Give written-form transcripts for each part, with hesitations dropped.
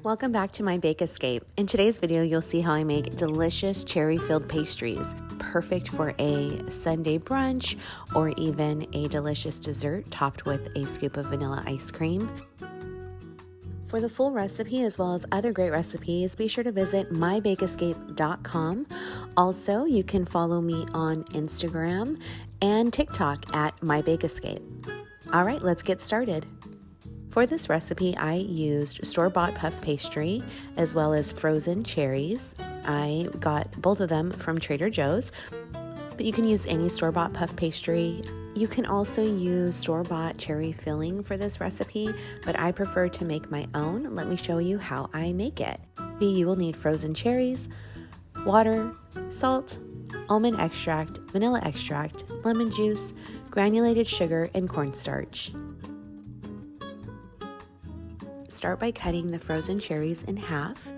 Welcome back to my Bake Escape. In today's video, you'll see how I make delicious cherry-filled pastries, perfect for a Sunday brunch or even a delicious dessert topped with a scoop of vanilla ice cream. For the full recipe as well as other great recipes, be sure to visit mybakeescape.com. Also, you can follow me on Instagram and TikTok at mybakeescape. All right, let's get started. For this recipe, I used store-bought puff pastry as well as frozen cherries. I got both of them from Trader Joe's, but you can use any store-bought puff pastry. You can also use store-bought cherry filling for this recipe, but I prefer to make my own. Let me show you how I make it. You will need frozen cherries, water, salt, almond extract, vanilla extract, lemon juice, granulated sugar, and cornstarch. Start by cutting the frozen cherries in half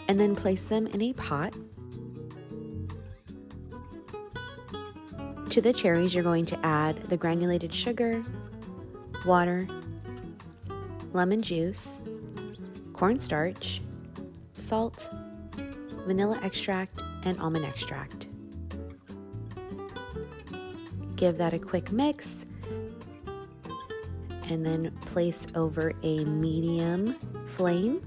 and then place them in a pot. To the cherries, you're going to add the granulated sugar, water, lemon juice, cornstarch, salt, vanilla extract, and almond extract. Give that a quick mix and then place over a medium flame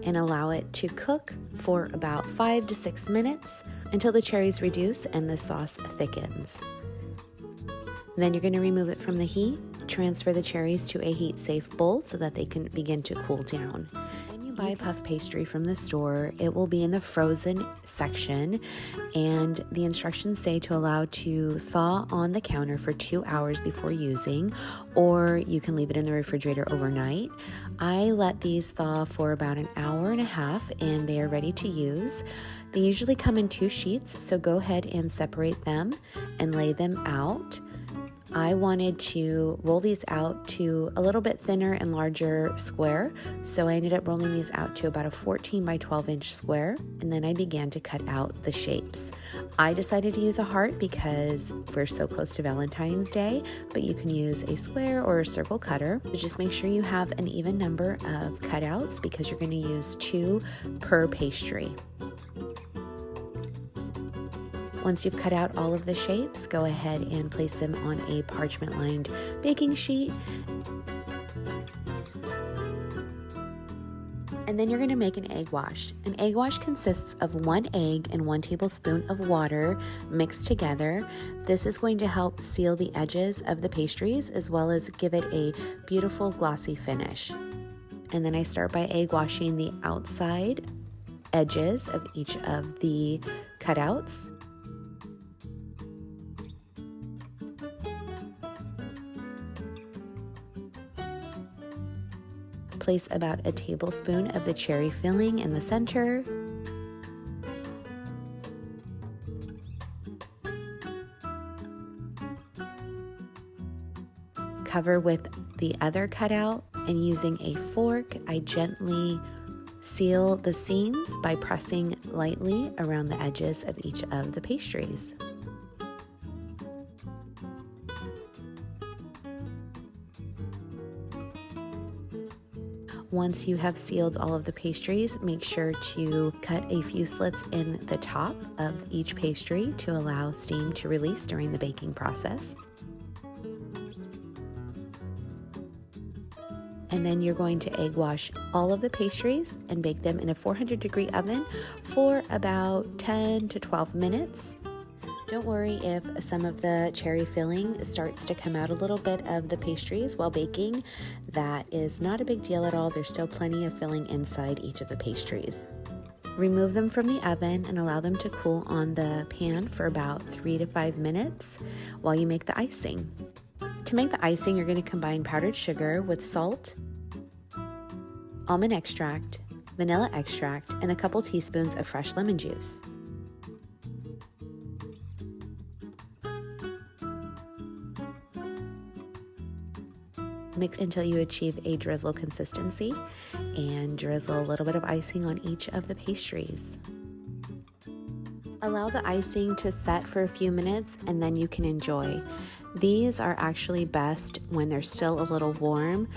and allow it to cook for about 5 to 6 minutes until the cherries reduce and the sauce thickens. Then you're going to remove it from the heat, transfer the cherries to a heat-safe bowl so that they can begin to cool down. When you buy puff pastry from the store, it will be in the frozen section, and the instructions say to allow to thaw on the counter for 2 hours before using, or you can leave it in the refrigerator overnight. I let these thaw for about an hour and a half and they are ready to use. They usually come in 2 sheets, so go ahead and separate them and lay them out. I wanted to roll these out to a little bit thinner and larger square, so I ended up rolling these out to about a 14 by 12 inch square, and then I began to cut out the shapes. I decided to use a heart because we're so close to Valentine's Day, but you can use a square or a circle cutter. But just make sure you have an even number of cutouts because you're going to use 2 per pastry. Once you've cut out all of the shapes, go ahead and place them on a parchment-lined baking sheet. And then you're going to make an egg wash. An egg wash consists of 1 egg and 1 tablespoon of water mixed together. This is going to help seal the edges of the pastries as well as give it a beautiful glossy finish. And then I start by egg washing the outside edges of each of the cutouts. Place about a tablespoon of the cherry filling in the center. Cover with the other cutout, and using a fork, I gently seal the seams by pressing lightly around the edges of each of the pastries. Once you have sealed all of the pastries, make sure to cut a few slits in the top of each pastry to allow steam to release during the baking process. And then you're going to egg wash all of the pastries and bake them in a 400-degree oven for about 10 to 12 minutes. Don't worry if some of the cherry filling starts to come out a little bit of the pastries while baking. That is not a big deal at all. There's still plenty of filling inside each of the pastries. Remove them from the oven and allow them to cool on the pan for about 3 to 5 minutes while you make the icing. To make the icing, you're going to combine powdered sugar with salt, almond extract, vanilla extract, and a couple teaspoons of fresh lemon juice. Mix until you achieve a drizzle consistency and drizzle a little bit of icing on each of the pastries. Allow the icing to set for a few minutes and then you can enjoy. These are actually best when they're still a little warm.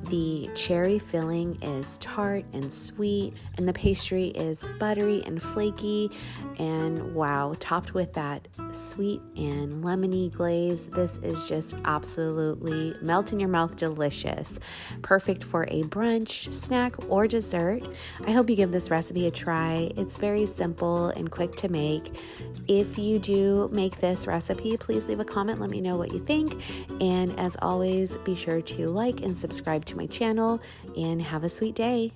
The cherry filling is tart and sweet, and the pastry is buttery and flaky, and wow, topped with that sweet and lemony glaze. This is just absolutely melt in your mouth delicious. Perfect for a brunch, snack, or dessert. I hope you give this recipe a try. It's very simple and quick to make. If you do make this recipe, please leave a comment. Let me know what you think. And as always, be sure to like and subscribe to my channel, and have a sweet day.